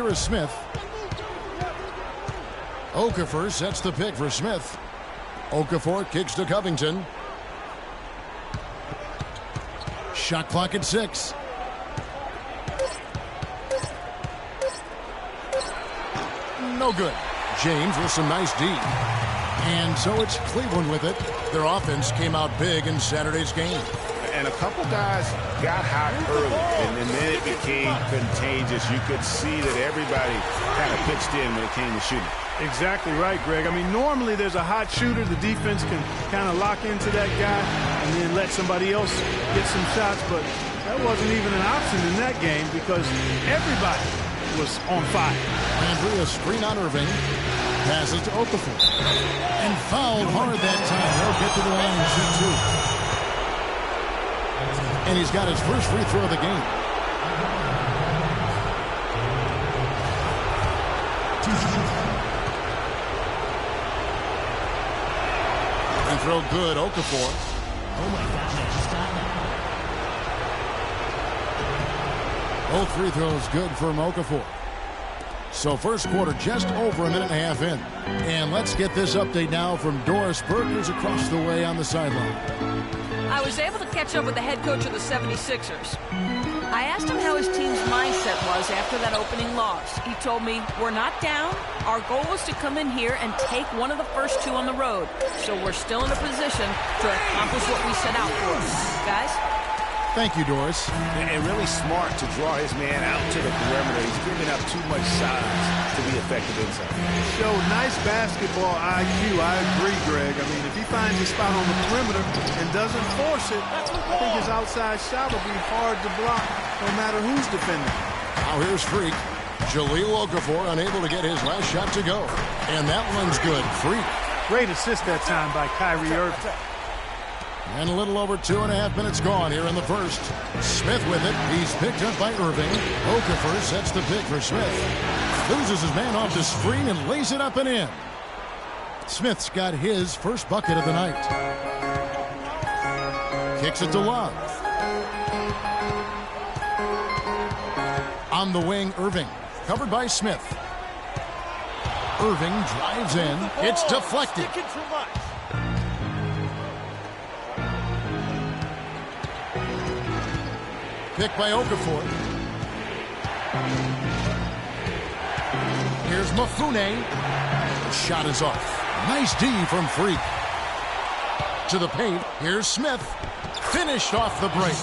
here is Smith. Okafor sets the pick for Smith. Okafor kicks to Covington. Shot clock at 6. No good. James with some nice D. And so it's Cleveland with it. Their offense came out big in Saturday's game. And a couple guys got hot early, and then it became contagious. You could see that everybody kind of pitched in when it came to shooting. Exactly right, Greg. I mean, normally there's a hot shooter. The defense can kind of lock into that guy and then let somebody else get some shots. But that wasn't even an option in that game because everybody was on fire. Andrea screen on Irving. Passes to Okafor. And fouled hard that time. They'll get to the line and shoot 2. And he's got his first free throw of the game. Free throw good, Okafor. Oh my God, I just got that. Both free throws good from Okafor. So first quarter just over a minute and a half in. And let's get this update now from Doris Burke, who's across the way on the sideline. I was able to catch up with the head coach of the 76ers. I asked him how his team's mindset was after that opening loss. He told me, we're not down. Our goal was to come in here and take one of the first 2 on the road. So we're still in a position to accomplish what we set out for. Guys? Thank you, Doris. And really smart to draw his man out to the perimeter. He's giving up too much size to be effective inside. Showed nice basketball IQ. I agree, Greg. I mean, if he finds a spot on the perimeter and doesn't force it, I think his outside shot will be hard to block no matter who's defending. Now here's Freak. Jahlil Okafor unable to get his last shot to go. And that one's good. Freak. Great assist that time by Kyrie Irving. And a little over 2.5 minutes gone here in the first. Smith with it. He's picked up by Irving. Okafor sets the pick for Smith. Loses his man off the screen and lays it up and in. Smith's got his first bucket of the night. Kicks it to Love. On the wing, Irving. Covered by Smith. Irving drives in. It's deflected. Pick by Okafor. Here's Mafune. The shot is off. Nice D from Freak. To the paint. Here's Smith. Finished off the break.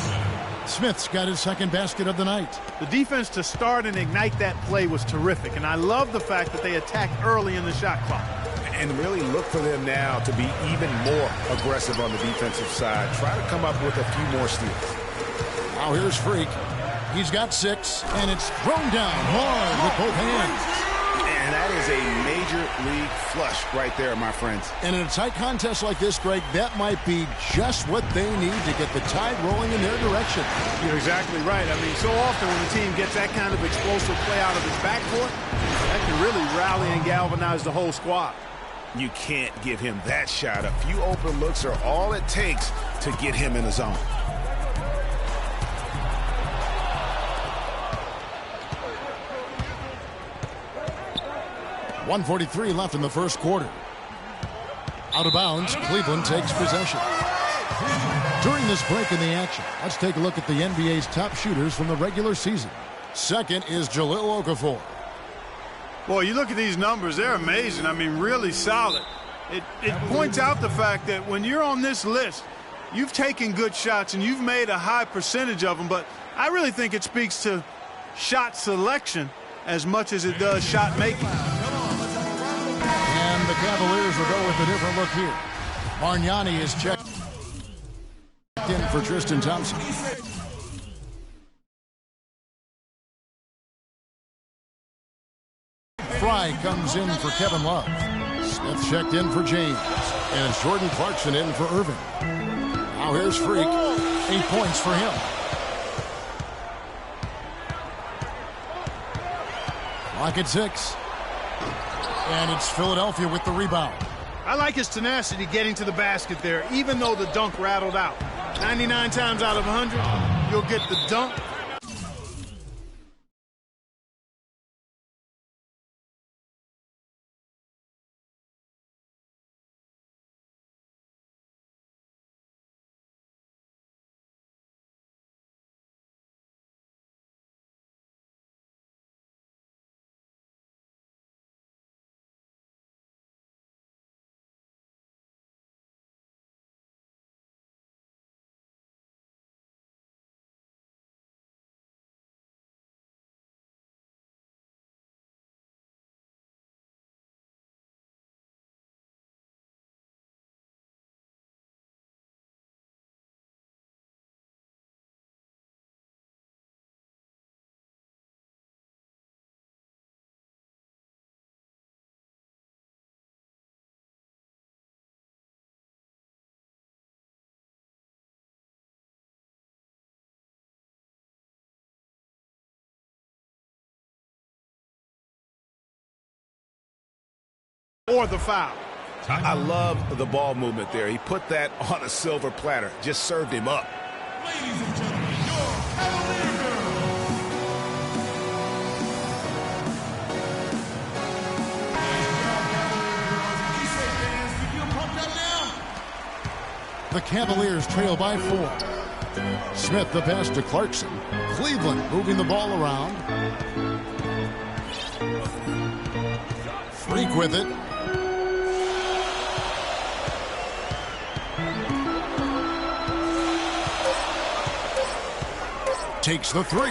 Smith's got his second basket of the night. The defense to start and ignite that play was terrific, and I love the fact that they attacked early in the shot clock. And really look for them now to be even more aggressive on the defensive side. Try to come up with a few more steals. Now here's Freak. He's got 6, and it's thrown down hard with both hands. And that is a major league flush right there, my friends. And in a tight contest like this, Greg, that might be just what they need to get the tide rolling in their direction. You're exactly right. I mean, so often when the team gets that kind of explosive play out of its backcourt, that can really rally and galvanize the whole squad. You can't give him that shot. A few open looks are all it takes to get him in the zone. .143 left in the first quarter. Out of bounds, Cleveland takes possession. During this break in the action, let's take a look at the NBA's top shooters from the regular season. Second is Jahlil Okafor. Boy, you look at these numbers, they're amazing. I mean, really solid. It points out the fact that when you're on this list, you've taken good shots and you've made a high percentage of them, but I really think it speaks to shot selection as much as it does shot making. And the Cavaliers will go with a different look here. Bargnani is checked in for Tristan Thompson. Fry comes in for Kevin Love. Smith checked in for James. And Jordan Clarkson in for Irving. Now here's Freak. 8 points for him. Clock at 6. And it's Philadelphia with the rebound. I like his tenacity getting to the basket there, even though the dunk rattled out. 99 times out of 100, you'll get the dunk or the foul. I love the ball movement there. He put that on a silver platter. Just served him up. Ladies and gentlemen, your Cavalier girls. Eastside fans, if you're pumped up now. The Cavaliers trail by 4. Smith the pass to Clarkson. Cleveland moving the ball around. Freak with it. Takes the 3.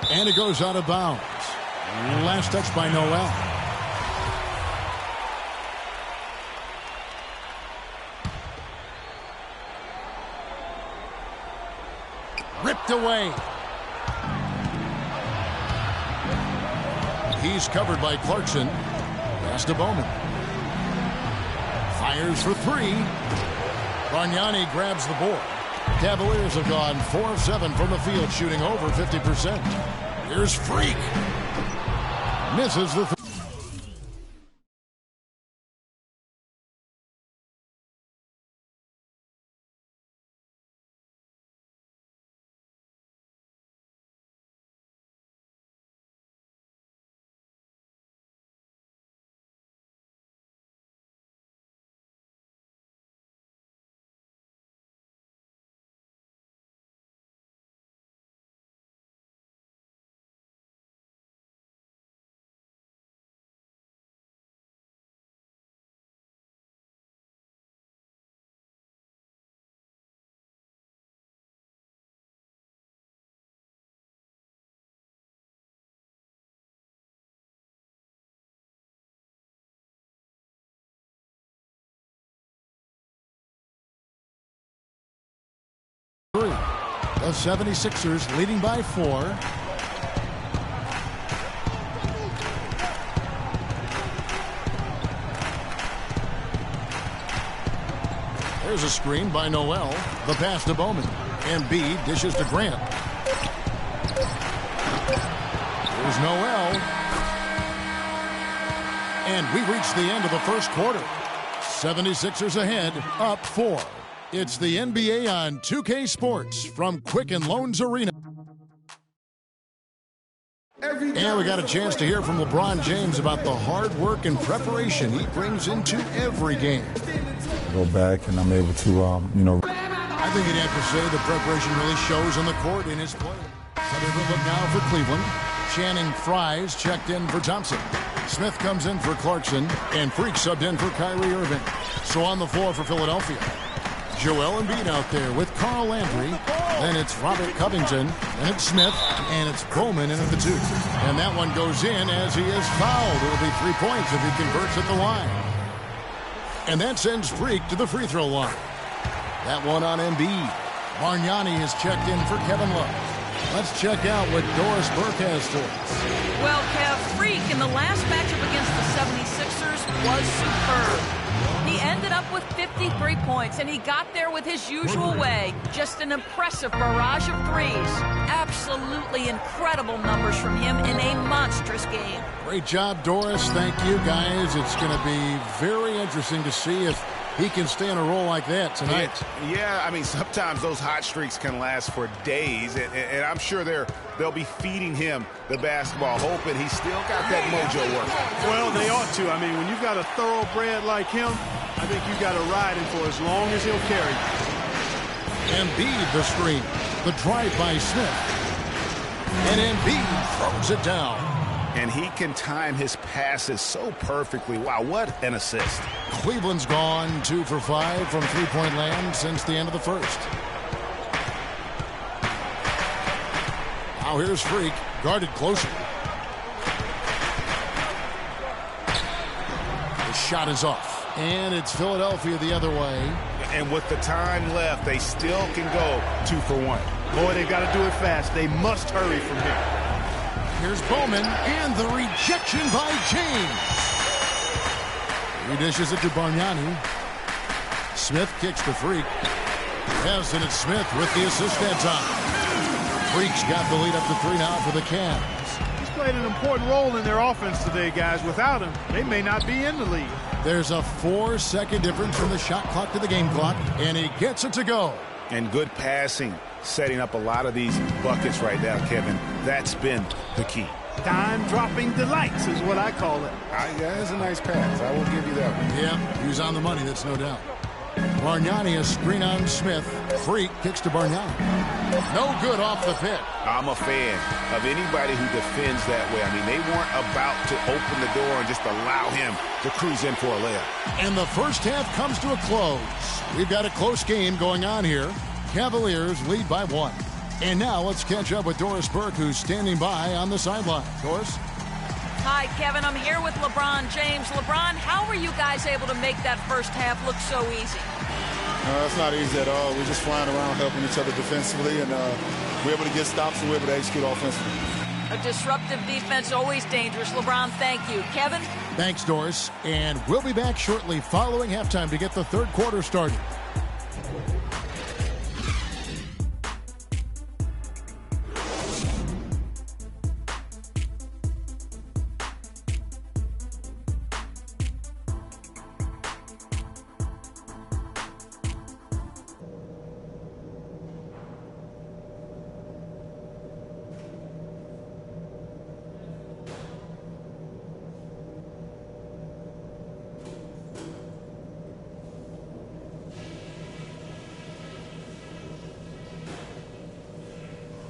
And it goes out of bounds. Last touch by Noel. Ripped away. He's covered by Clarkson. Pass to Bowman. Fires for 3. Bargnani grabs the board. Cavaliers have gone 4 of 7 from the field, shooting over 50%. Here's Freak. Misses the The 76ers leading by 4. There's a screen by Noel. The pass to Bowman. Embiid dishes to Grant. Here's Noel. And we reach the end of the first quarter. 76ers ahead, up 4. It's the NBA on 2K Sports from Quicken Loans Arena. And we got a chance to hear from LeBron James about the hard work and preparation he brings into every game. Go back and I'm able to, I think you'd have to say the preparation really shows on the court in his play. So they will look now for Cleveland. Channing Frye's checked in for Thompson. Smith comes in for Clarkson, and Freak subbed in for Kyrie Irving. So on the floor for Philadelphia, Joel Embiid out there with Carl Landry. Then it's Robert Covington. Then it's Smith. And it's Bowman in at the 2. And that one goes in as he is fouled. It'll be 3 points if he converts at the line. And that sends Freak to the free throw line. That one on Embiid. Bargnani is checked in for Kevin Love. Let's check out what Doris Burke has for us. Well, Kev, Freak in the last matchup against the 76ers was superb. He ended up with 53 points, and he got there with his usual way. Just an impressive barrage of threes. Absolutely incredible numbers from him in a monstrous game. Great job, Doris. Thank you, guys. It's going to be very interesting to see if he can stay in a role like that tonight. Yeah, I mean, sometimes those hot streaks can last for days, and I'm sure they'll be feeding him the basketball, hoping he's still got that mojo working. Well, they ought to. I mean, when you've got a thoroughbred like him, I think you've got to ride him for as long as he'll carry. Embiid the screen. The drive by Smith. And Embiid throws it down. And he can time his passes so perfectly. Wow, what an assist. Cleveland's gone 2 for 5 from three-point land since the end of the first. Now here's Freak, guarded closer. The shot is off. And it's Philadelphia the other way. And with the time left, they still can go 2 for 1. Boy, they got to do it fast. They must hurry from here. Here's Bowman, and the rejection by James. He dishes it to Bargnani. Smith kicks to Freak. Yes, and it's Smith with the assist that time. Freak's got the lead up to 3 now for the Cavs. played an important role in their offense today, guys. Without him, they may not be in the lead. There's a 4-second difference from the shot clock to the game clock, and he gets it to go. And good passing, setting up a lot of these buckets right now, Kevin. That's been the key. Time-dropping delights is what I call it. Yeah, it's a nice pass. I will give you that one. Yeah, he was on the money, that's no doubt. Bargnani, a screen on Smith. Freak kicks to Bargnani. No good off the pick. I'm a fan of anybody who defends that way. I mean, they weren't about to open the door and just allow him to cruise in for a layup. And the first half comes to a close. We've got a close game going on here. Cavaliers lead by 1. And now let's catch up with Doris Burke, who's standing by on the sideline. Doris? Hi, Kevin. I'm here with LeBron James. LeBron, how were you guys able to make that first half look so easy? It's not easy at all. We're just flying around helping each other defensively, and we're able to get stops and we're able to execute offensively. A disruptive defense, always dangerous. LeBron, thank you. Kevin? Thanks, Doris. And we'll be back shortly following halftime to get the third quarter started.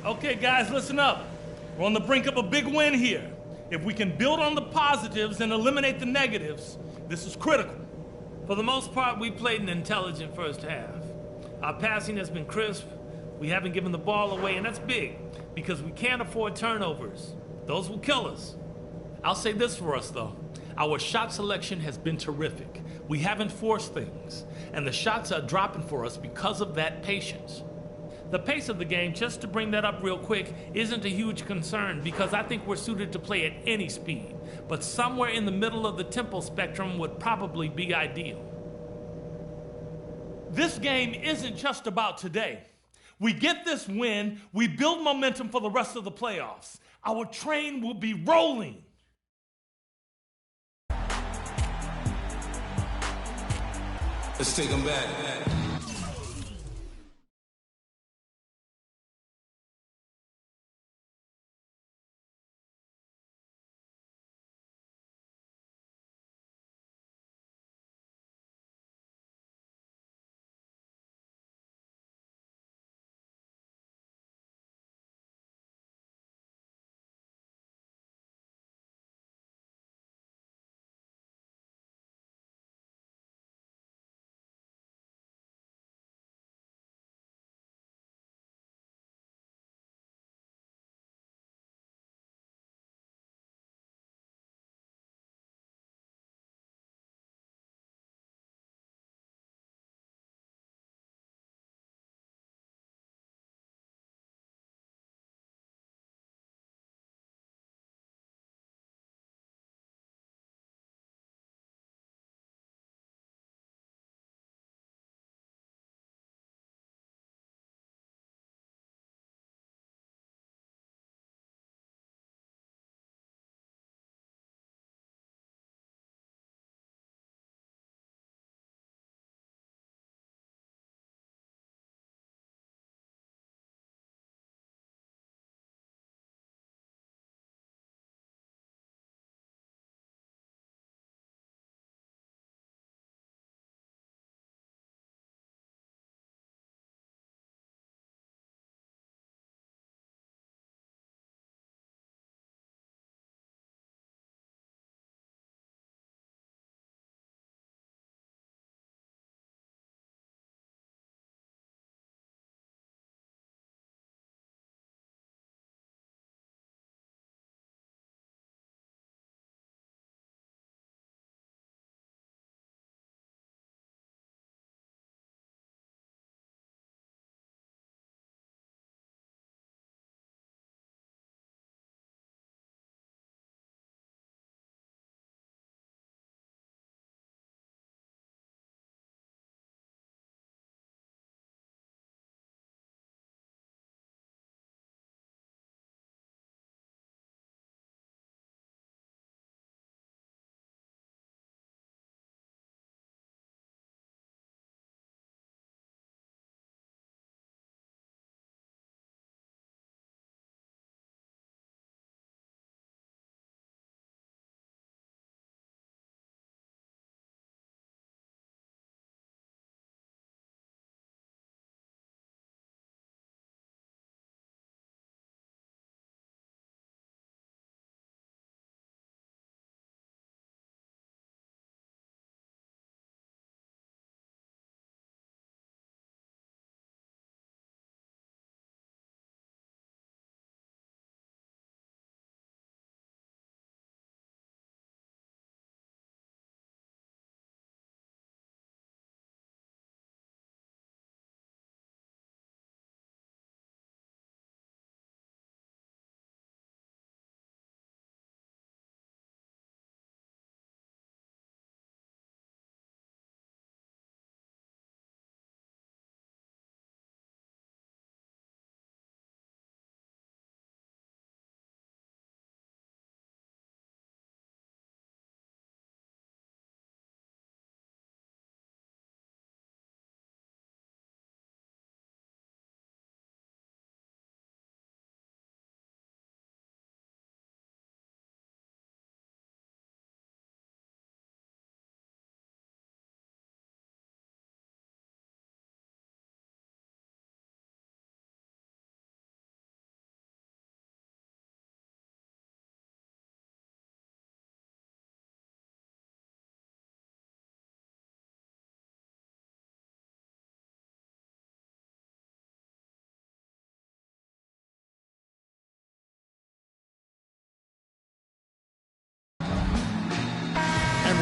Okay, guys, listen up. We're on the brink of a big win here. If we can build on the positives and eliminate the negatives, this is critical. For the most part, we played an intelligent first half. Our passing has been crisp. We haven't given the ball away, and that's big because we can't afford turnovers. Those will kill us. I'll say this for us, though. Our shot selection has been terrific. We haven't forced things, and the shots are dropping for us because of that patience. The pace of the game, just to bring that up real quick, isn't a huge concern because I think we're suited to play at any speed. But somewhere in the middle of the tempo spectrum would probably be ideal. This game isn't just about today. We get this win, we build momentum for the rest of the playoffs. Our train will be rolling. Let's take them back.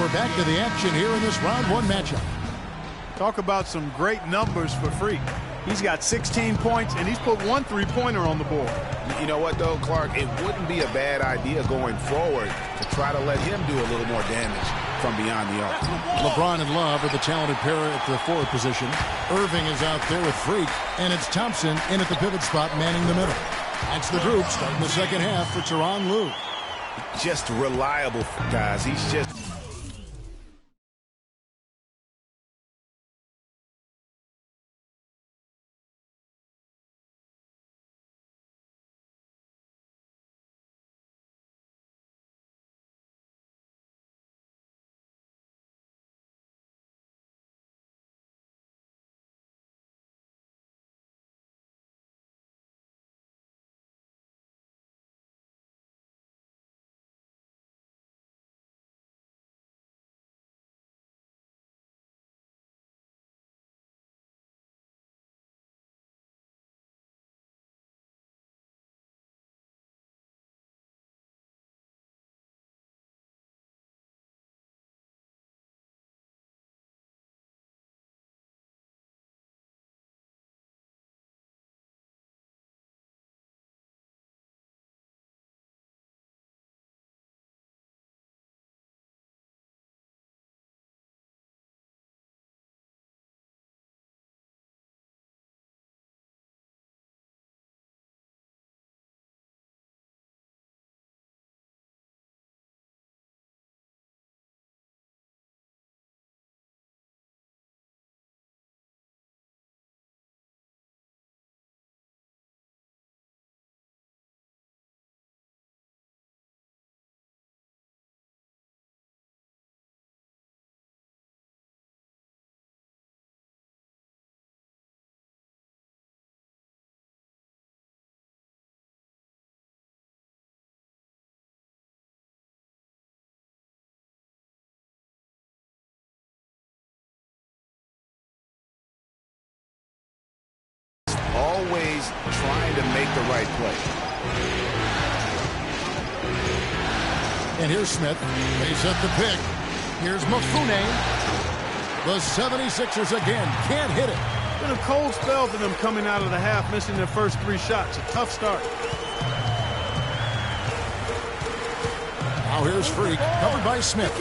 we're back to the action here in this round one matchup. Talk about some great numbers for Freak. He's got 16 points, and he's put 1 3-pointer on the board. You know what, though, Clark? It wouldn't be a bad idea going forward to try to let him do a little more damage from beyond the arc. LeBron and Love are the talented pair at the forward position. Irving is out there with Freak, and it's Thompson in at the pivot spot manning the middle. That's the group starting the second half for Tyronn Lue. Just reliable, guys. He's just... always trying to make the right play. And here's Smith. They set the pick. Here's Mafune. The 76ers again can't hit it. Been a cold spell for them coming out of the half, missing their first 3 shots. A tough start. Now here's Freak, covered by Smith.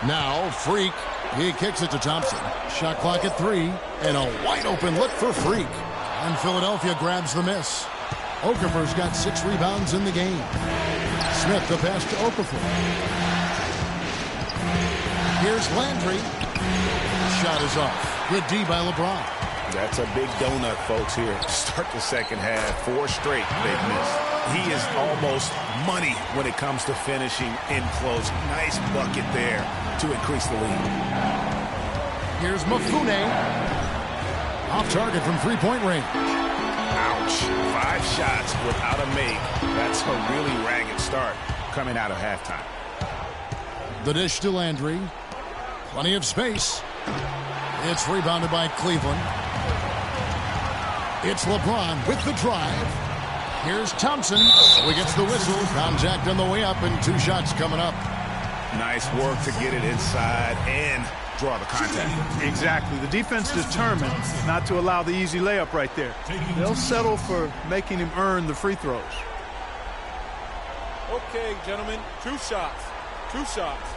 Now Freak, he kicks it to Thompson. Shot clock at 3, and a wide open look for Freak. And Philadelphia grabs the miss. Okafor's got 6 rebounds in the game. Smith the pass to Okafor. Here's Landry. Shot is off. Good D by LeBron. That's a big donut, folks, here. Start the second half. 4 straight they've missed. He is almost money when it comes to finishing in close. Nice bucket there to increase the lead. Here's Mafune. Off target from 3-point range. Ouch. 5 shots without a make. That's a really ragged start coming out of halftime. The dish to Landry. Plenty of space. It's rebounded by Cleveland. It's LeBron with the drive. Here's Thompson. He gets the whistle. Contact on the way up, and 2 shots coming up. Nice work to get it inside and draw the contact. Exactly. The defense determined not to allow the easy layup right there. They'll settle for making him earn the free throws. Okay, gentlemen, 2 shots. 2 shots.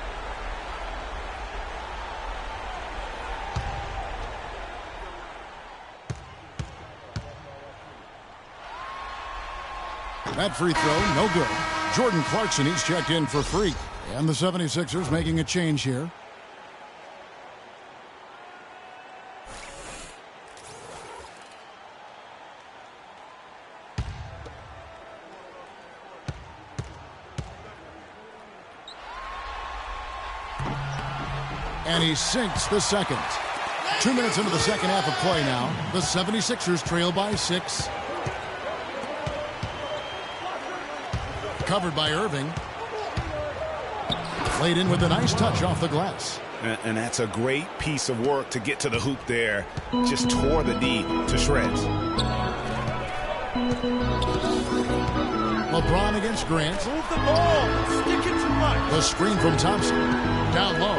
That free throw, no good. Jordan Clarkson, he's checked in for Freak. And the 76ers making a change here. And he sinks the second. 2 minutes into the second half of play now. The 76ers trail by 6. Covered by Irving. Played in with a nice touch off the glass. And that's a great piece of work to get to the hoop there. Just tore the D to shreds. LeBron against Grant. Move the ball. Sticking too much. The screen from Thompson. Down low.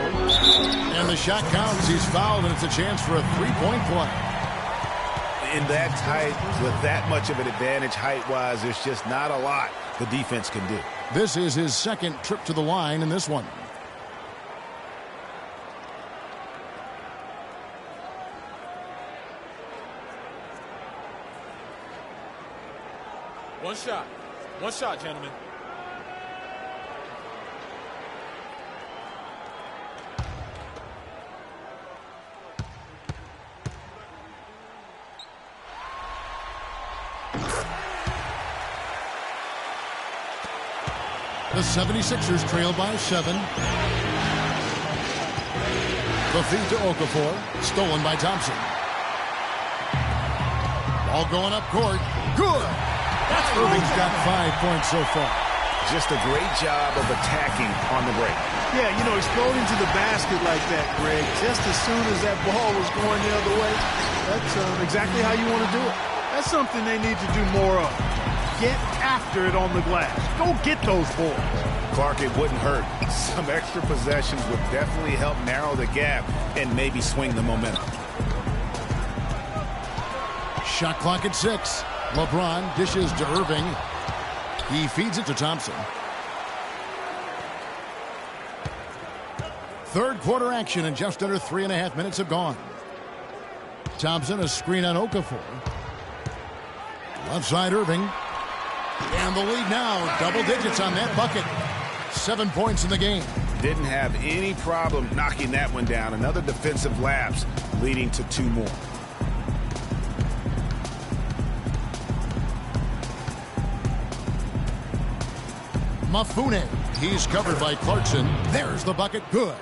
And the shot counts. He's fouled, and it's a chance for a three-point play. In that tight, with that much of an advantage height-wise, there's just not a lot the defense can do. This is his second trip to the line in this one. One shot. One shot, gentlemen. The 76ers trail by 7. The feed to Okafor. Stolen by Thompson. Ball going up court. Good. Irving's got 5 points so far. Just a great job of attacking on the break. Yeah, you know, exploding to the basket like that, Greg, just as soon as that ball was going the other way. That's exactly how you want to do it. That's something they need to do more of. Get after it on the glass. Go get those boards. Clark, it wouldn't hurt. Some extra possessions would definitely help narrow the gap and maybe swing the momentum. Shot clock at 6. LeBron dishes to Irving. He feeds it to Thompson. Third quarter action, and just under 3.5 minutes have gone. Thompson, a screen on Okafor. Left side Irving. And the lead now, double digits on that bucket. 7 points in the game. Didn't have any problem knocking that one down. Another defensive lapse leading to 2 more. Mafune. He's covered by Clarkson. There's the bucket. Good.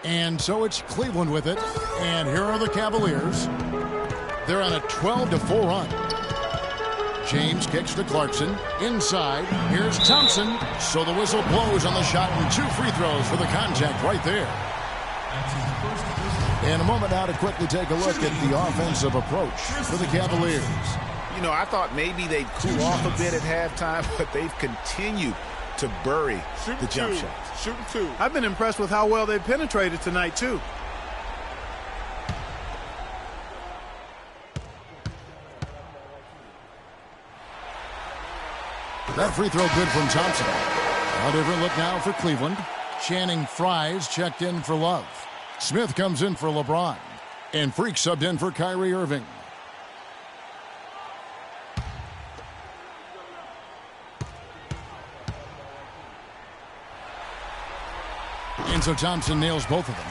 And so it's Cleveland with it. And here are the Cavaliers. They're on a 12-4 run. James kicks to Clarkson. Inside. Here's Thompson. So the whistle blows on the shot, and 2 free throws for the contact right there. In a moment now to quickly take a look at the offensive approach for the Cavaliers. You know, I thought maybe they'd cool off a bit at halftime, but they've continued to bury the jump shots. Shooting 2. I've been impressed with how well they penetrated tonight, too. That free throw good from Thompson. A different look now for Cleveland. Channing Frye's checked in for Love. Smith comes in for LeBron. And Freak subbed in for Kyrie Irving. And so Thompson nails both of them.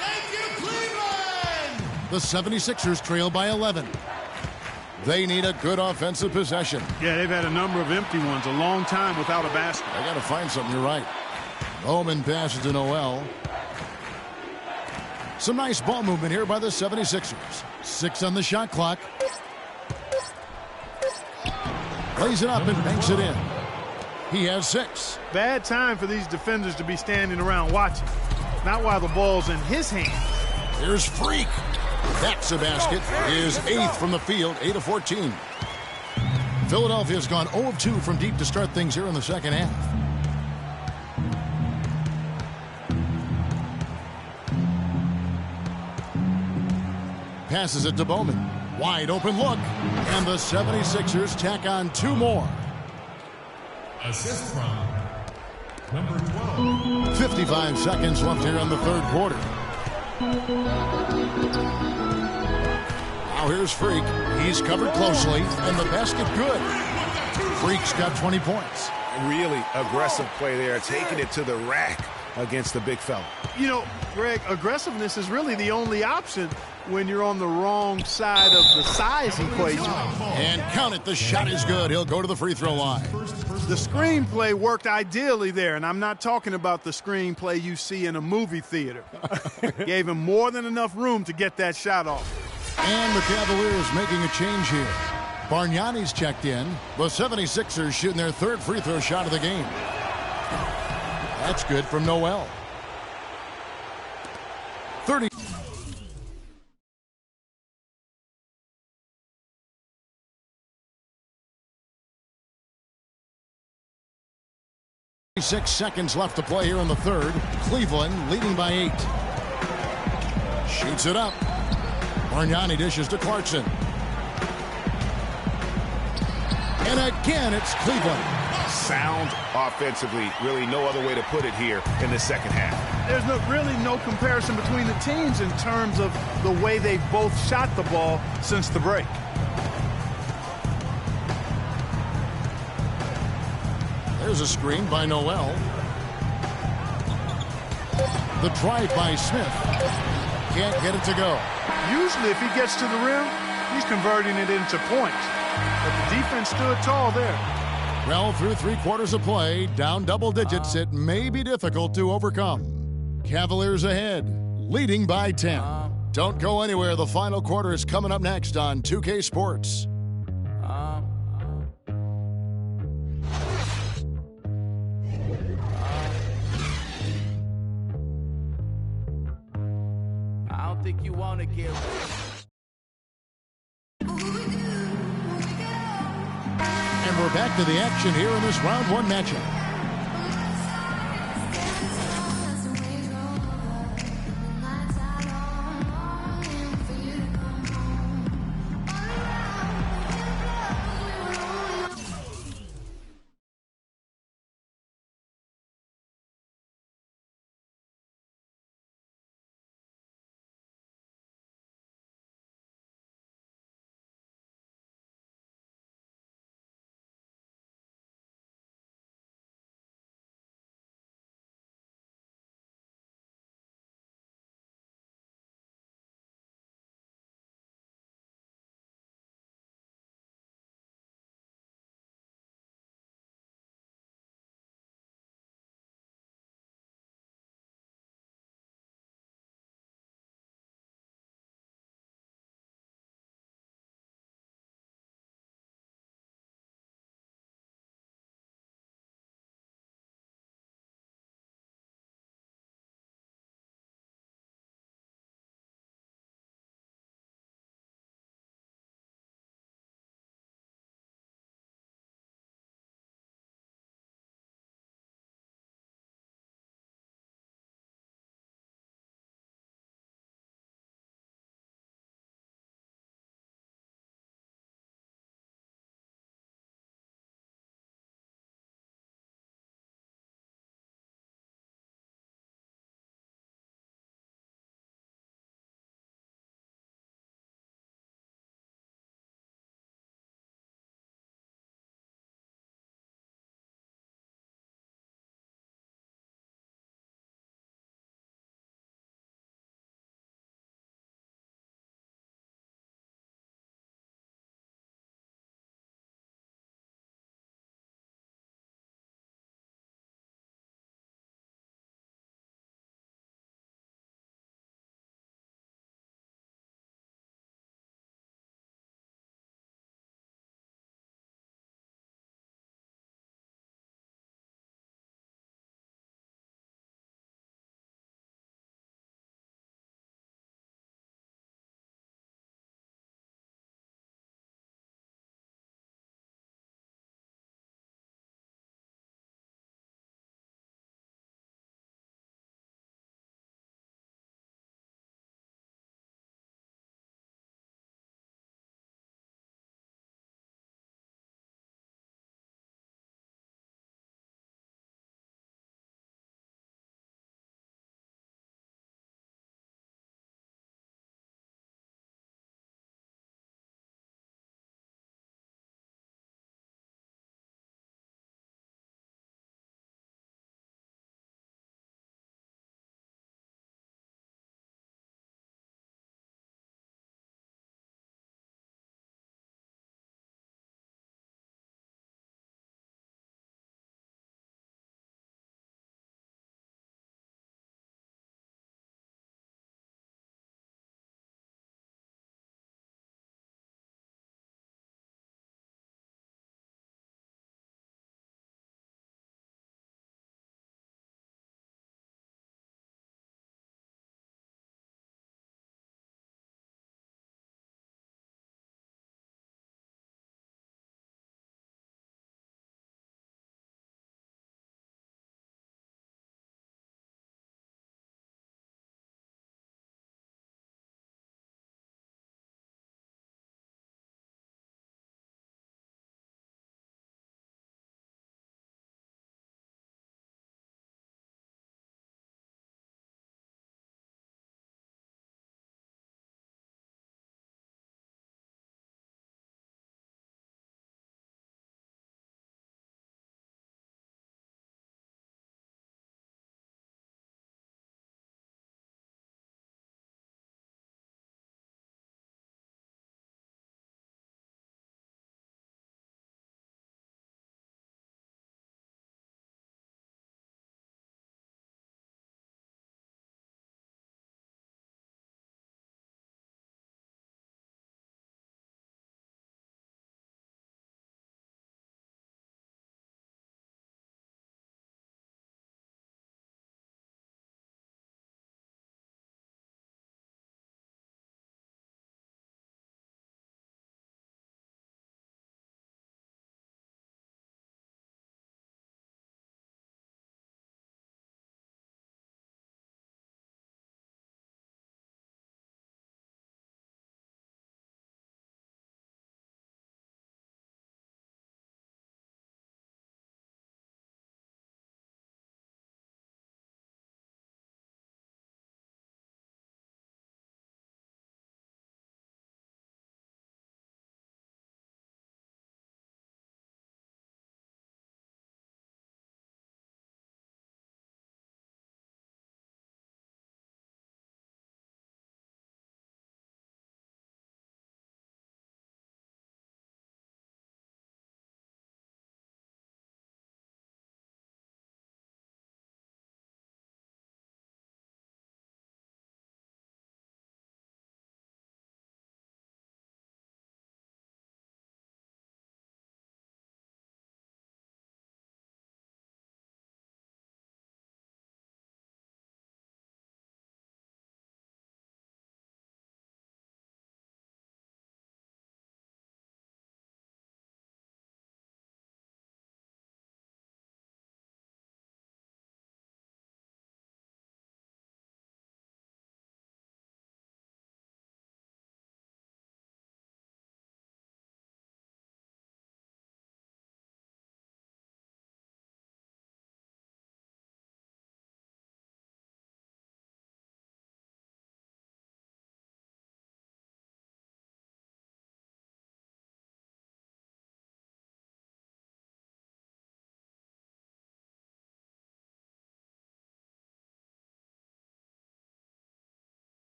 Thank you, Cleveland! The 76ers trail by 11. They need a good offensive possession. Yeah, they've had a number of empty ones, a long time without a basket. I got to find something, you're right. Bowman passes to Noel. Some nice ball movement here by the 76ers. 6 on the shot clock. Lays it up and banks it in. He has 6. Bad time for these defenders to be standing around watching. Not while the ball's in his hand. Here's Freak. That's a basket. His 8th from the field, 8 of 14. Philadelphia's gone 0 of 2 from deep to start things here in the second half. Passes it to Bowman. Wide open look. And the 76ers tack on 2 more. Assist from number 12. 55 seconds left here in the third quarter. Now here's Freak. He's covered closely, and the basket good. Freak's got 20 points. Really aggressive play there, taking it to the rack against the big fella. You know, Greg, aggressiveness is really the only option when you're on the wrong side of the size equation. And count it, the shot is good. He'll go to the free throw line. The screenplay worked ideally there, and I'm not talking about the screenplay you see in a movie theater. Gave him more than enough room to get that shot off. And the Cavaliers making a change here. Bargnani's checked in. The 76ers shooting their 3rd free throw shot of the game. That's good from Noel. 30. 6 seconds left to play here in the third. Cleveland leading by 8. Shoots it up. Bargnani dishes to Clarkson. And again, it's Cleveland. Sound offensively, really no other way to put it here in the second half. There's really no comparison between the teams in terms of the way they've both shot the ball since the break. There's a screen by Noel. The drive by Smith. Can't get it to go. Usually if he gets to the rim, he's converting it into points. But the defense stood tall there. Well, through 3/4 of play, down double digits, it may be difficult to overcome. Cavaliers ahead, leading by 10. Don't go anywhere. The final quarter is coming up next on 2K Sports. I don't think you want to get... And we're back to the action here in this round 1 matchup.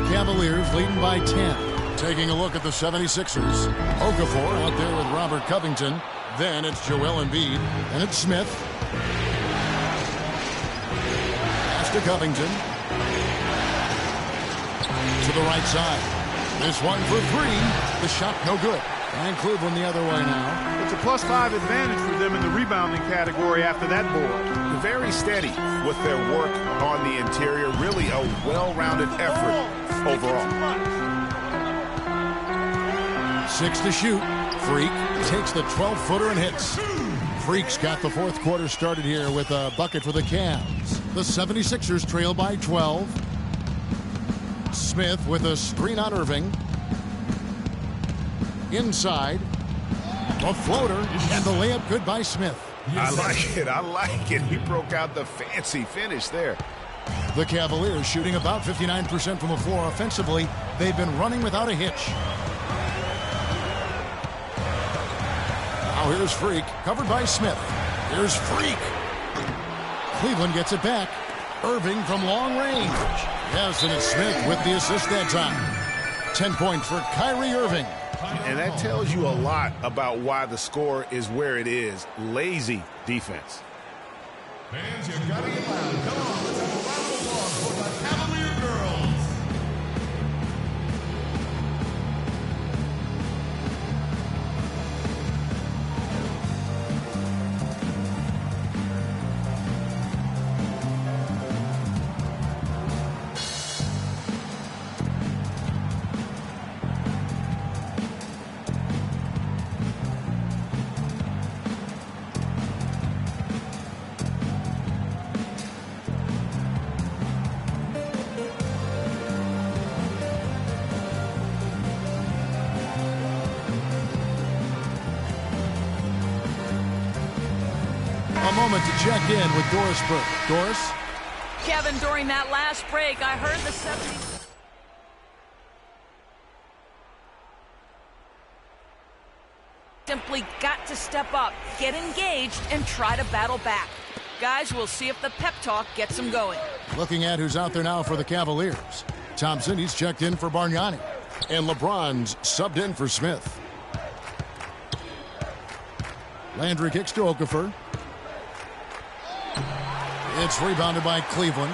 Cavaliers leading by 10. Taking a look at the 76ers. Okafor out there with Robert Covington. Then it's Joel Embiid. And it's Smith. Pass to Covington. To the right side. This one for three. The shot no good. And Cleveland the other way now. It's a +5 advantage for them in the rebounding category after that board. Very steady with their work on the interior. Really a well-rounded effort overall. 6 to shoot. Freak takes the 12-footer and hits. Freak's got the fourth quarter started here with a bucket for the Cavs. The 76ers trail by 12. Smith with a screen on Irving. Inside. A floater and the layup good by Smith. I like it. I like it. He broke out the fancy finish there. The Cavaliers shooting about 59% from the floor offensively. They've been running without a hitch. Now here's Freak, covered by Smith. Here's Freak. Cleveland gets it back. Irving from long range. Yes, and it's Smith with the assist that time. 10 points for Kyrie Irving. And that tells you a lot about why the score is where it is. Lazy defense. Fans, you gotta get loud. Come on, let's have a round of applause for the Cavalier girls. A moment to check in with Doris Burke. Doris? Kevin, during that last break, I heard the 70s. Simply got to step up, get engaged, and try to battle back. Guys, we'll see if the pep talk gets them going. Looking at who's out there now for the Cavaliers. Thompson, he's checked in for Bargnani. And LeBron's subbed in for Smith. Landry kicks to Okafor. It's rebounded by Cleveland.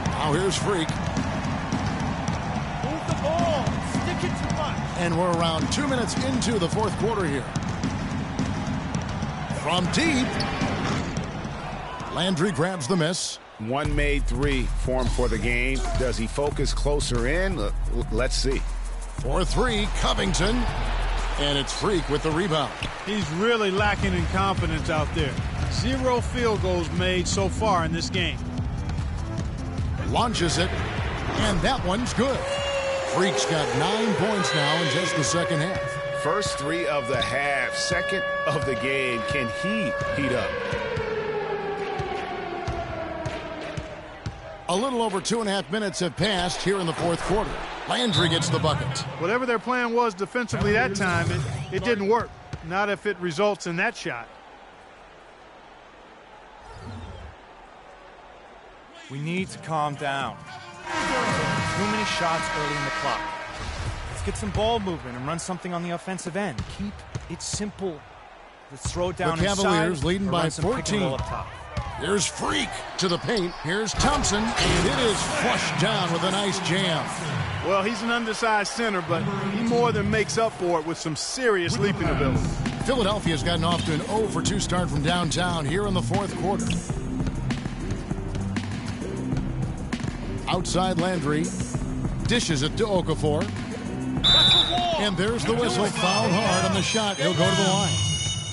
Now here's Freak. Move the ball. Stick it too much. And we're around 2 minutes into the fourth quarter here. From deep. Landry grabs the miss. One made three for him for the game. Does he focus closer in? Let's see. For three, Covington. And it's Freak with the rebound. He's really lacking in confidence out there. 0 field goals made so far in this game. Launches it, and that one's good. Freak's got 9 points now in just the second half. First 3 of the half, second of the game. Can he heat up? A little over 2.5 minutes have passed here in the fourth quarter. Landry gets the bucket. Whatever their plan was defensively that time, it didn't work. Not if it results in that shot. We need to calm down. Too many shots early in the clock. Let's get some ball movement and run something on the offensive end. Keep it simple. Let's throw it down the Cavaliers inside, leading by 14. Here's Freak to the paint. Here's Thompson, and it is flushed down with a nice jam. Well, he's an undersized center, but he more than makes up for it with some serious leaping ability. Philadelphia's gotten off to an 0-for-2 start from downtown here in the fourth quarter. Outside Landry. Dishes it to Okafor. And there's the whistle. Fouled hard on the shot. He'll go to the line.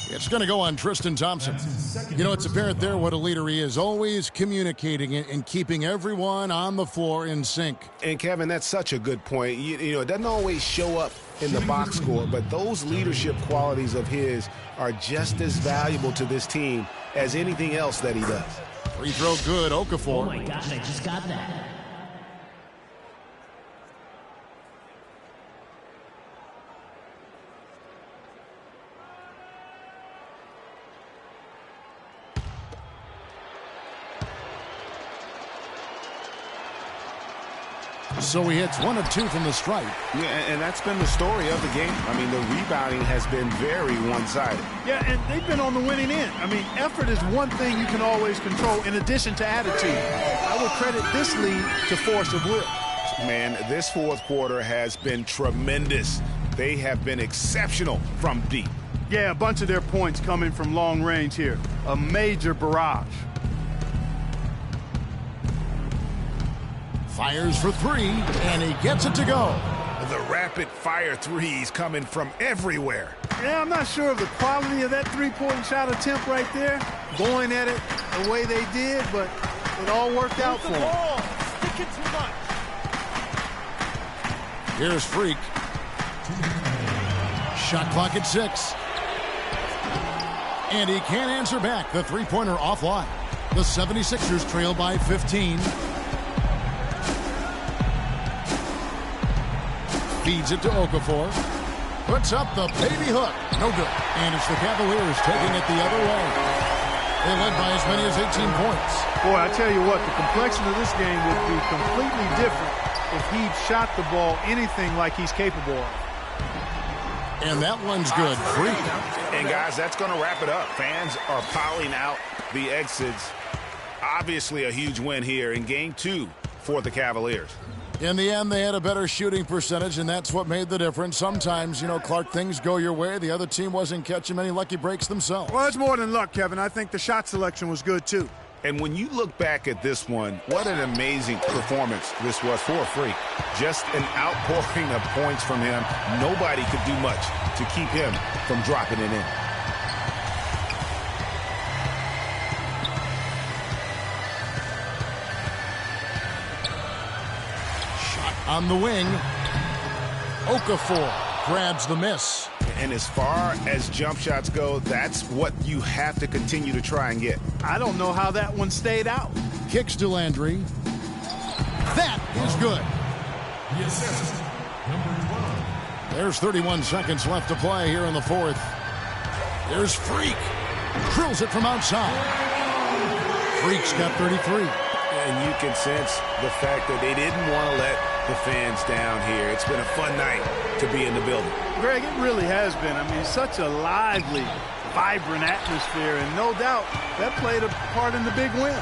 It's going to go on Tristan Thompson. You know, it's apparent there what a leader he is. Always communicating and keeping everyone on the floor in sync. And, Kevin, that's such a good point. You know, it doesn't always show up in the box score, but those leadership qualities of his are just as valuable to this team as anything else that he does. Free throw good, Okafor. Oh, my gosh, I just got that. So he hits 1 of 2 from the stripe. Yeah, and that's been the story of the game. I mean, the rebounding has been very one-sided. Yeah, and they've been on the winning end. I mean, effort is one thing you can always control in addition to attitude. I would credit this lead to force of will. Man, this fourth quarter has been tremendous. They have been exceptional from deep. Yeah, a bunch of their points coming from long range here. A major barrage. Fires for 3, and he gets it to go. The rapid-fire threes coming from everywhere. Yeah, I'm not sure of the quality of that three-point shot attempt right there. Going at it the way they did, but it all worked out for them. Sticking too much. Here's Freak. Shot clock at 6. And he can't answer back. The three-pointer offline. The 76ers trail by 15. Feeds it to Okafor. Puts up the baby hook. No good. And it's the Cavaliers taking it the other way. They led by as many as 18 points. Boy, I tell you what, the complexion of this game would be completely different if he'd shot the ball anything like he's capable of. And that one's good. Freak. And, guys, that's going to wrap it up. Fans are piling out the exits. Obviously a huge win here in Game 2 for the Cavaliers. In the end, they had a better shooting percentage, and that's what made the difference. Sometimes, Clark, things go your way. The other team wasn't catching many lucky breaks themselves. Well, it's more than luck, Kevin. I think the shot selection was good, too. And when you look back at this one, what an amazing performance this was for Freak. Just an outpouring of points from him. Nobody could do much to keep him from dropping it in. On the wing, Okafor grabs the miss. And as far as jump shots go, that's what you have to continue to try and get. I don't know how that one stayed out. Kicks to Landry. That is good. The assist, number 12. There's 31 seconds left to play here in the fourth. There's Freak. Drills it from outside. Freak's got 33. And you can sense the fact that they didn't want to let the fans down here. It's been a fun night to be in the building. Greg, it really has been. I mean, such a lively, vibrant atmosphere, and no doubt that played a part in the big win.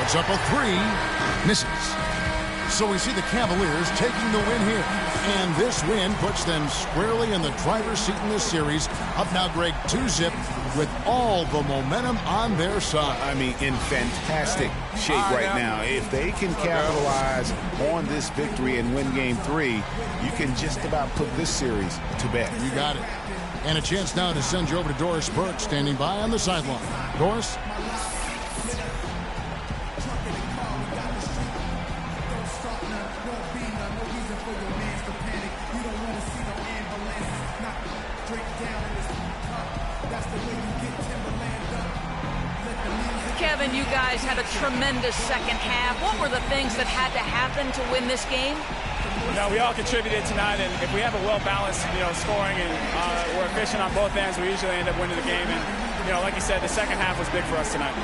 Puts up a 3, misses. So we see the Cavaliers taking the win here. And this win puts them squarely in the driver's seat in this series. Up now, Greg, 2-zip with all the momentum on their side. I mean, in fantastic shape right now. If they can capitalize on this victory and win Game 3, you can just about put this series to bed. You got it. And a chance now to send you over to Doris Burke, standing by on the sideline. Doris? Kevin, you guys had a tremendous second half. What were the things that had to happen to win this game? We all contributed tonight, and if we have a well-balanced, scoring and we're efficient on both ends, we usually end up winning the game. And, like you said, the second half was big for us tonight.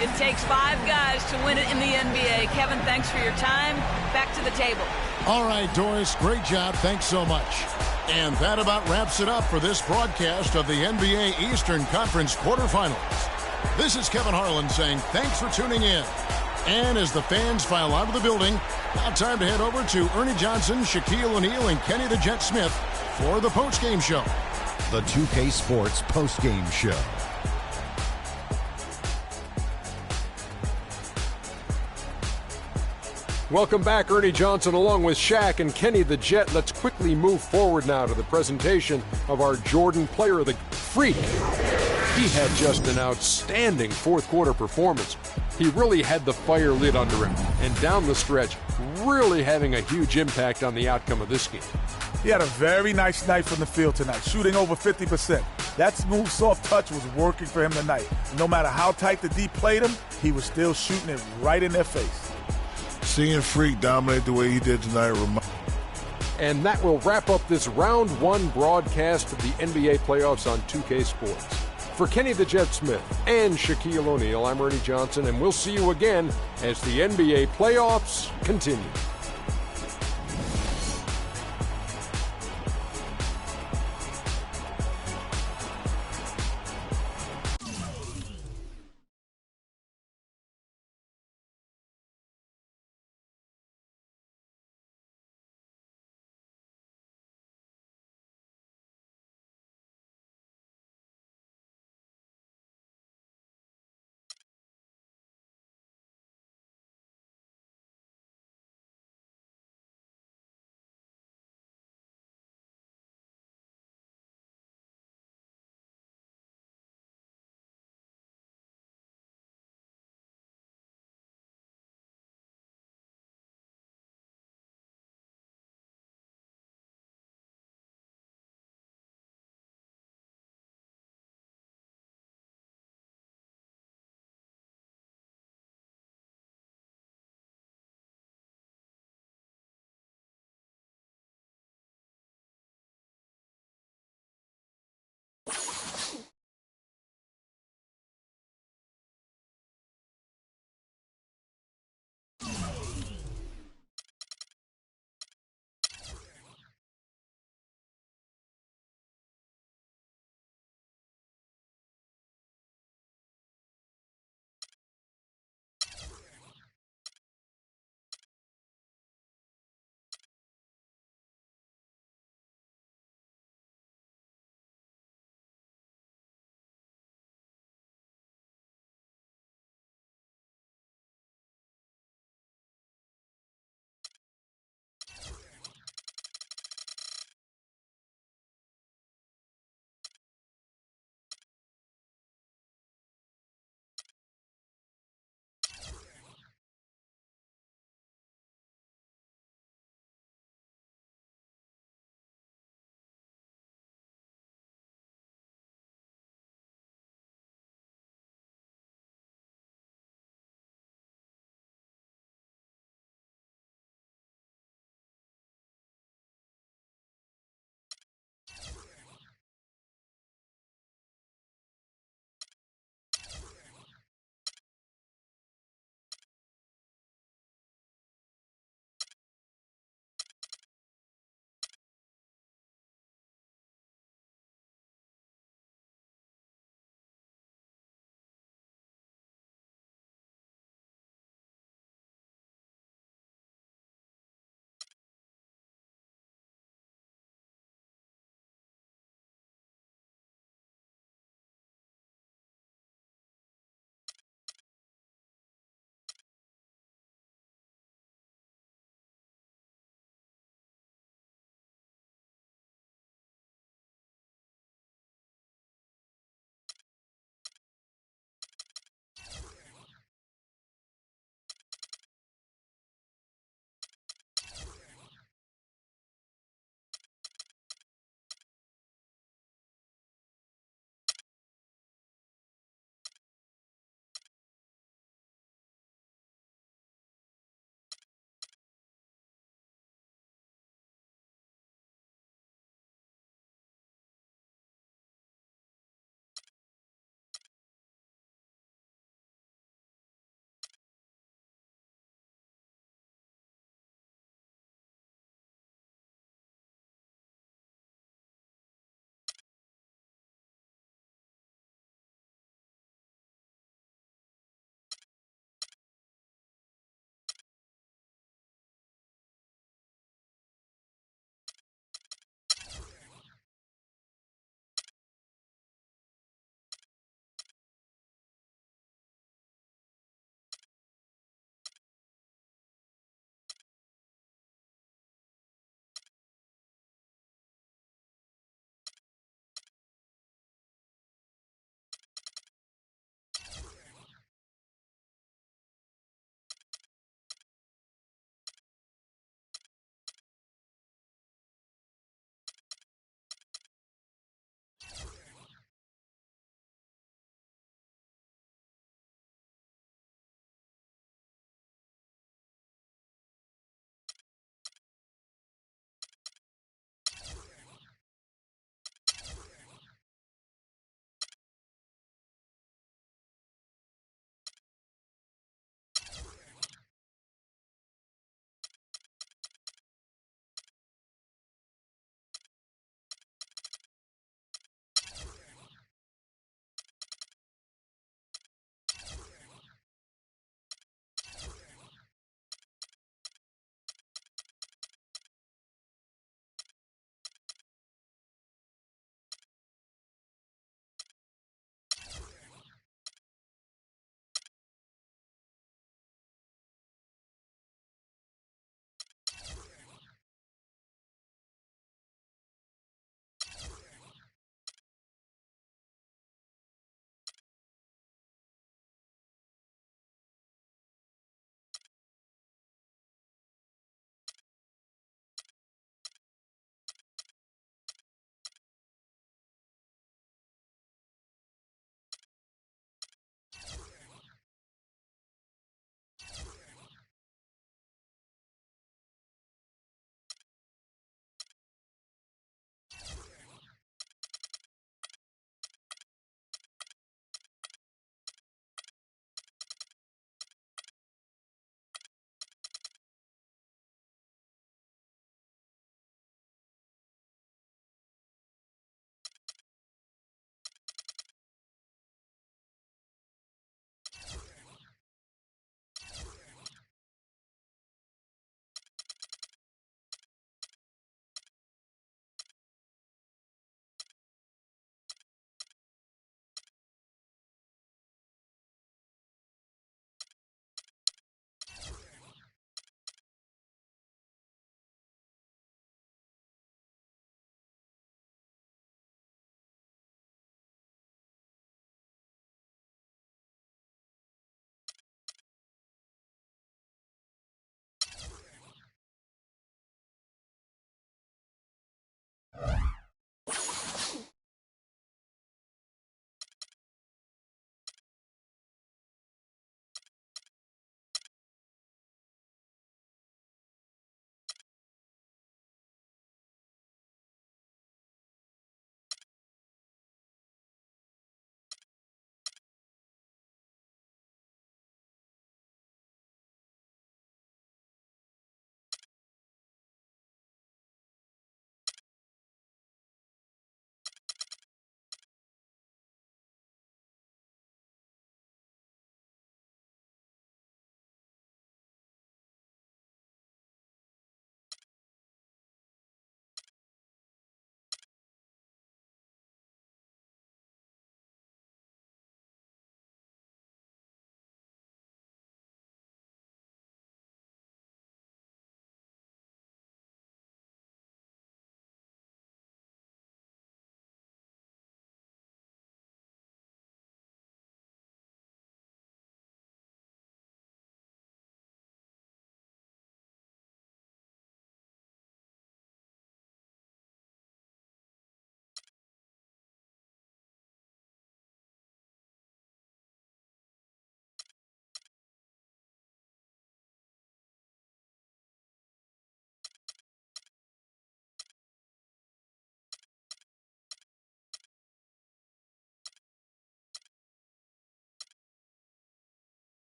It takes 5 guys to win it in the NBA. Kevin, thanks for your time. Back to the table. All right, Doris, great job. Thanks so much. And that about wraps it up for this broadcast of the NBA Eastern Conference quarterfinals. This is Kevin Harlan saying thanks for tuning in. And as the fans file out of the building, now time to head over to Ernie Johnson, Shaquille O'Neal, and Kenny the Jet Smith for the postgame show. The 2K Sports postgame show. Welcome back, Ernie Johnson along with Shaq and Kenny the Jet. Let's quickly move forward now to the presentation of our Jordan Player of the Freak. He had just an outstanding fourth quarter performance. He really had the fire lit under him, and down the stretch, really having a huge impact on the outcome of this game. He had a very nice night from the field tonight, shooting over 50%. That smooth, soft touch was working for him tonight. No matter how tight the D played him, he was still shooting it right in their face. Seeing Freak dominate the way he did tonight. And that will wrap up this round one broadcast of the NBA playoffs on 2K Sports. For Kenny the Jet Smith and Shaquille O'Neal, I'm Ernie Johnson, and we'll see you again as the NBA playoffs continue.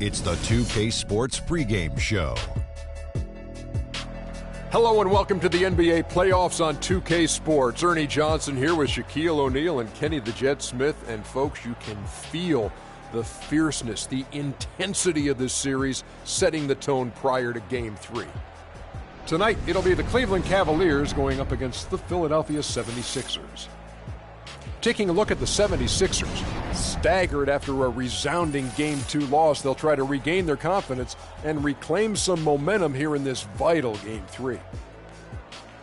It's the 2K Sports pregame show. Hello and welcome to the NBA playoffs on 2K Sports. Ernie Johnson here with Shaquille O'Neal and Kenny the Jet Smith. And folks, you can feel the fierceness, the intensity of this series setting the tone prior to Game 3. Tonight, it'll be the Cleveland Cavaliers going up against the Philadelphia 76ers. Taking a look at the 76ers, staggered after a resounding Game 2 loss, they'll try to regain their confidence and reclaim some momentum here in this vital Game 3.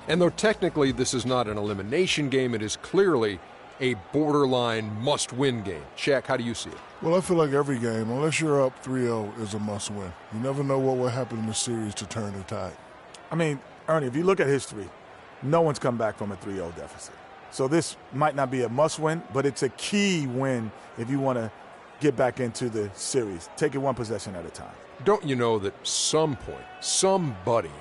And though technically this is not an elimination game, it is clearly a borderline must-win game. Shaq, how do you see it? Well, I feel like every game, unless you're up 3-0, is a must-win. You never know what will happen in the series to turn the tide. I mean, Ernie, if you look at history, no one's come back from a 3-0 deficit. So this might not be a must-win, but it's a key win if you want to get back into the series. Take it one possession at a time. Don't you know that some point, somebody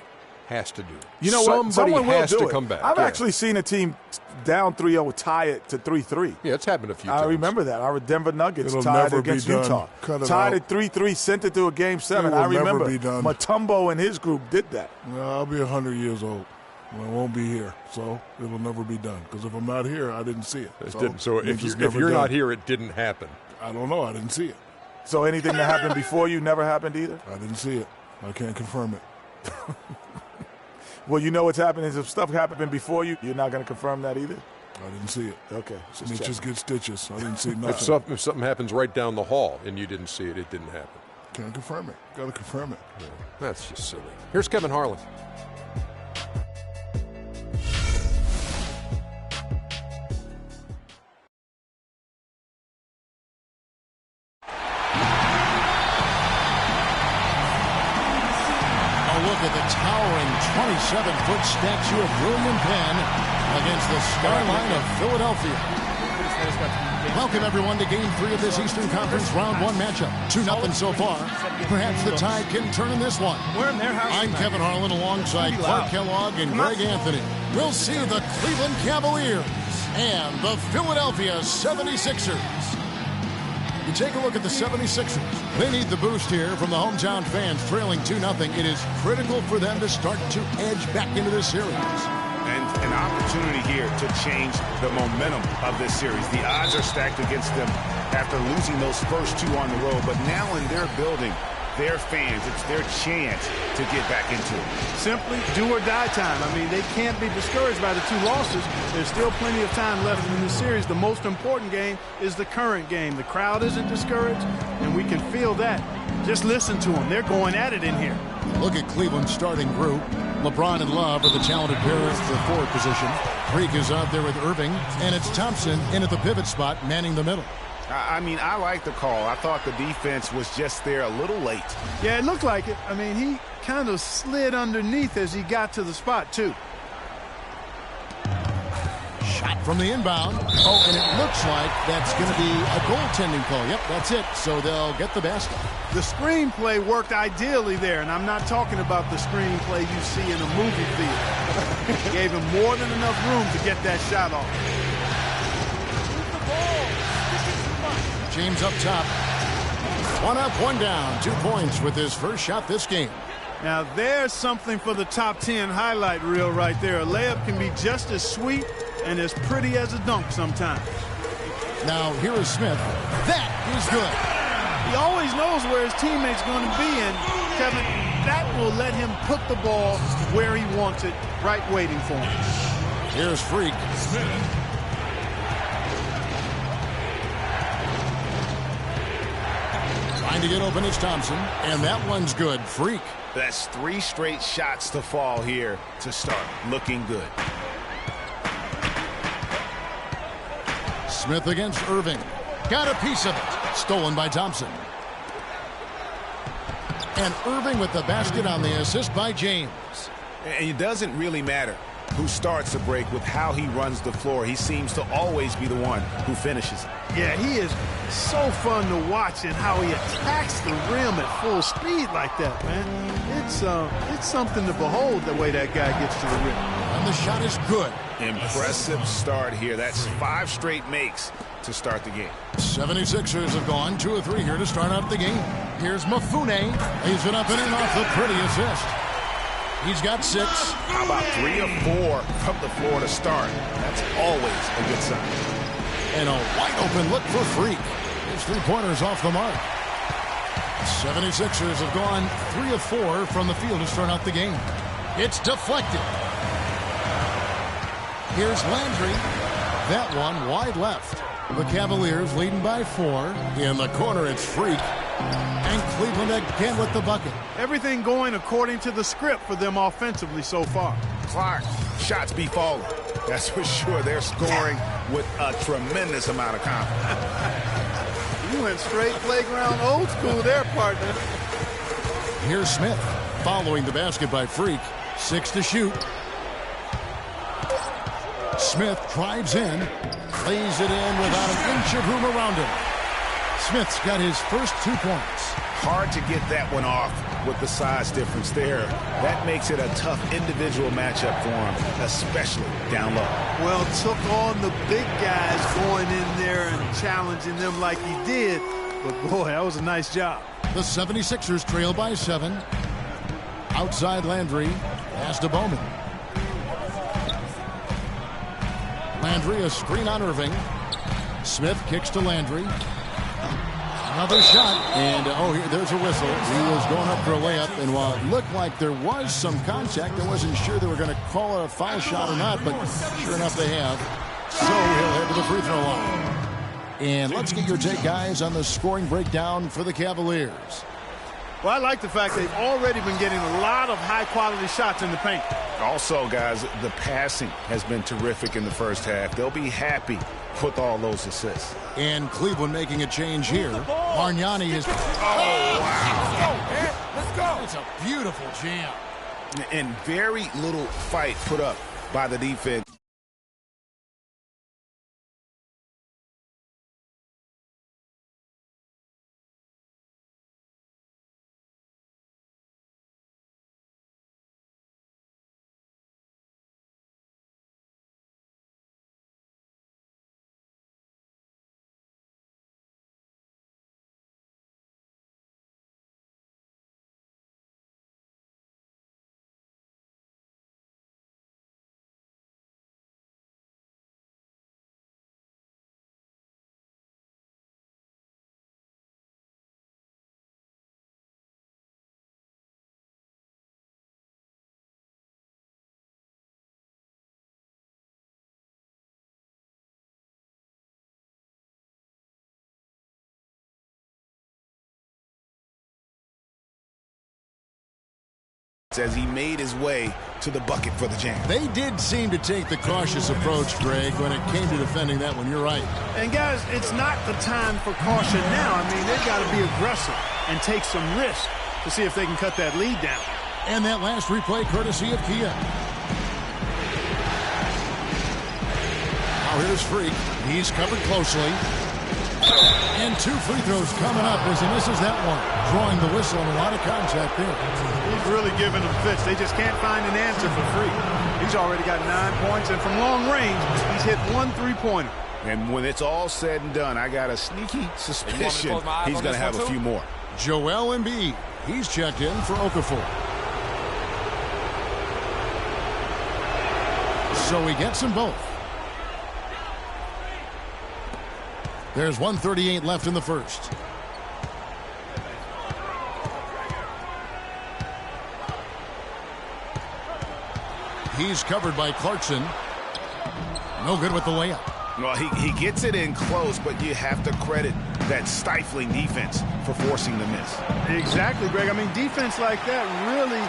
has to do it? You know what? Someone has will do to it. come back. I've actually seen a team down 3-0 tie it to 3-3. Yeah, it's happened a few times. I remember that. Our Denver Nuggets It'll tied never against be done. Utah. Cut it Tied out. at 3-3, sent it to a Game 7. It will I remember never be done. Mutombo and his group did that. Well, I'll be 100 years old. I won't be here, so it will never be done. Because if I'm not here, I didn't see it. So if you're not here, it didn't happen. I don't know. I didn't see it. So anything that happened before you never happened either? I didn't see it. I can't confirm it. Well, you know what's happening is if stuff happened before you, you're not going to confirm that either? I didn't see it. Okay. Snitches get stitches. I didn't see nothing. If something happens right down the hall and you didn't see it, it didn't happen. Can't confirm it. Got to confirm it. Yeah, that's just silly. Here's Kevin Harlan. Look at the towering 27-foot statue of William Penn against the skyline of Philadelphia. Welcome, everyone, to Game 3 of this Eastern Conference Round 1 matchup. 2-0 so far. Perhaps the tide can turn in this one. I'm Kevin Harlan alongside Clark Kellogg and Greg Anthony. We'll see the Cleveland Cavaliers and the Philadelphia 76ers. You take a look at the 76ers. They need the boost here from the hometown fans, trailing 2-0. It is critical for them to start to edge back into this series. And an opportunity here to change the momentum of this series. The odds are stacked against them after losing those first two on the road. But now in their building, their fans, it's their chance to get back into it. Simply do or die time. I mean, they can't be discouraged by the two losses. There's still plenty of time left in the series. The most important game is the current game. The crowd isn't discouraged, and we can feel that. Just listen to them. They're going at it in here. Look at Cleveland's starting group. LeBron and Love are the talented pair at the forward position. Freak is out there with Irving, and it's Thompson in at the pivot spot, manning the middle. I mean, I like the call. I thought the defense was just there a little late. Yeah, it looked like it. I mean, he kind of slid underneath as he got to the spot, too. Shot from the inbound. Oh, and it looks like that's going to be a goaltending call. Yep, that's it. So they'll get the basket. The screenplay worked ideally there, and I'm not talking about the screenplay you see in a movie theater. Gave him more than enough room to get that shot off. James up top. 1 up, 1 down. 2 points with his first shot this game. Now there's something for the top 10 highlight reel right there. A layup can be just as sweet and as pretty as a dunk sometimes. Now here is Smith. That is good. He always knows where his teammate's going to be, and Kevin, that will let him put the ball where he wants it, right waiting for him. Here's Freak. Smith. Trying to get open is Thompson, and that one's good. Freak. That's 3 straight shots to fall here to start. Looking good. Smith against Irving. Got a piece of it. Stolen by Thompson. And Irving with the basket on the assist by James. And it doesn't really matter who starts the break with how he runs the floor. He seems to always be the one who finishes it. Yeah, he is so fun to watch, and how he attacks the rim at full speed like that, man. It's something to behold, the way that guy gets to the rim. And the shot is good. Impressive start here. That's 5 straight makes to start the game. 76ers have gone 2 of 3 here to start out the game. Here's Mafune. Lays it up and in off the pretty assist. He's got 6. How about 3 of 4 from the floor to start? That's always a good sign. And a wide open look for Freak. His 3-pointers off the mark. 76ers have gone 3 of 4 from the field to start out the game. It's deflected. Here's Landry. That one wide left. The Cavaliers leading by 4. In the corner, it's Freak. And Cleveland again with the bucket. Everything going according to the script for them offensively so far. Clark, shots be falling. That's for sure. They're scoring with a tremendous amount of confidence. You went straight playground old school there, partner. Here's Smith following the basket by Freak. 6 to shoot. Smith drives in, lays it in without an inch of room around him. Smith's got his first 2 points. Hard to get that one off with the size difference there. That makes it a tough individual matchup for him, especially down low. Well, took on the big guys going in there and challenging them like he did. But, boy, that was a nice job. The 76ers trail by 7. Outside Landry. Pass to Bowman. Landry, a screen on Irving. Smith kicks to Landry. Another shot, and there's a whistle. He was going up for a layup, and while it looked like there was some contact, I wasn't sure they were going to call it a foul shot or not, but sure enough they have. So he'll head to the free throw line. And let's get your take, guys, on the scoring breakdown for the Cavaliers. Well, I like the fact they've already been getting a lot of high-quality shots in the paint. Also, guys, the passing has been terrific in the first half. They'll be happy with all those assists. And Cleveland making a change here. Bargnani is... Oh, wow. Let's go. It's a beautiful jam. And very little fight put up by the defense. As he made his way to the bucket for the jam. They did seem to take the cautious approach, Greg, when it came to defending that one. You're right. And, guys, it's not the time for caution now. I mean, they've got to be aggressive and take some risks to see if they can cut that lead down. And that last replay courtesy of Kia. Now here's Freak. He's covered closely. And 2 free throws coming up as he misses that one. Drawing the whistle and a lot of contact there. He's really giving them fits. They just can't find an answer for Freak. He's already got 9 points, and from long range, he's hit 1 3-pointer. And when it's all said and done, I got a sneaky suspicion he's going to have a few more. Joel Embiid. He's checked in for Okafor. So he gets them both. There's 1:38 left in the first. He's covered by Clarkson. No good with the layup. Well, he gets it in close, but you have to credit that stifling defense for forcing the miss. Exactly, Greg. I mean, defense like that really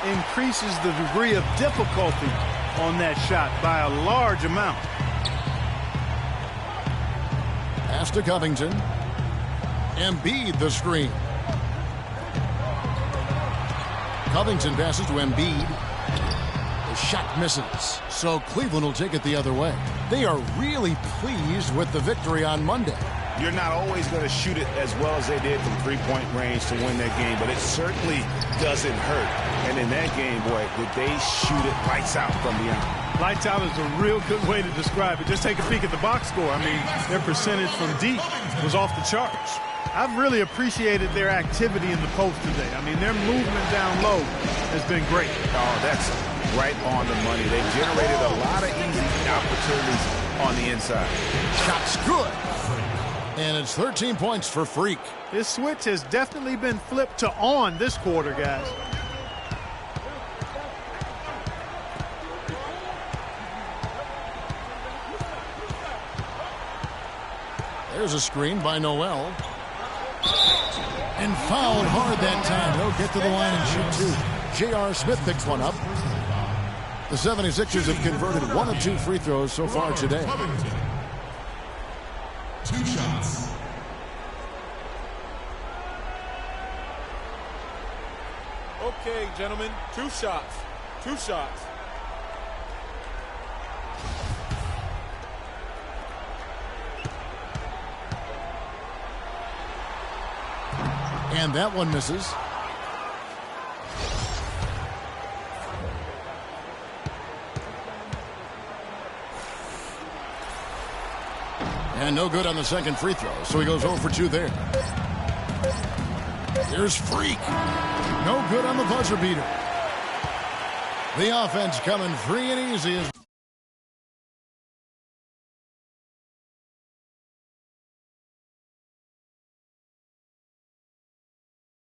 increases the degree of difficulty on that shot by a large amount. Pass to Covington. Embiid the screen. Covington passes to Embiid. The shot misses. So Cleveland will take it the other way. They are really pleased with the victory on Monday. You're not always going to shoot it as well as they did from three-point range to win that game, but it certainly doesn't hurt. And in that game, boy, did they shoot it lights out from beyond. Lights out is a real good way to describe it. Just take a peek at the box score. I mean, their percentage from deep was off the charts. I've really appreciated their activity in the post today. I mean, their movement down low has been great. Oh, that's right on the money. They generated a lot of easy opportunities on the inside. Shot's good. And it's 13 points for Freak. This switch has definitely been flipped to on this quarter, guys. There's a screen by Noel. And fouled hard that time. He'll get to the line and shoot two. J.R. Smith picks one up. The 76ers have converted 1 of 2 free throws so far today. 2 shots. Okay, gentlemen, 2 shots. 2 shots. And that one misses. And no good on the second free throw, so he goes 0 for 2 there. Here's Freak. No good on the buzzer beater. The offense coming free and easy as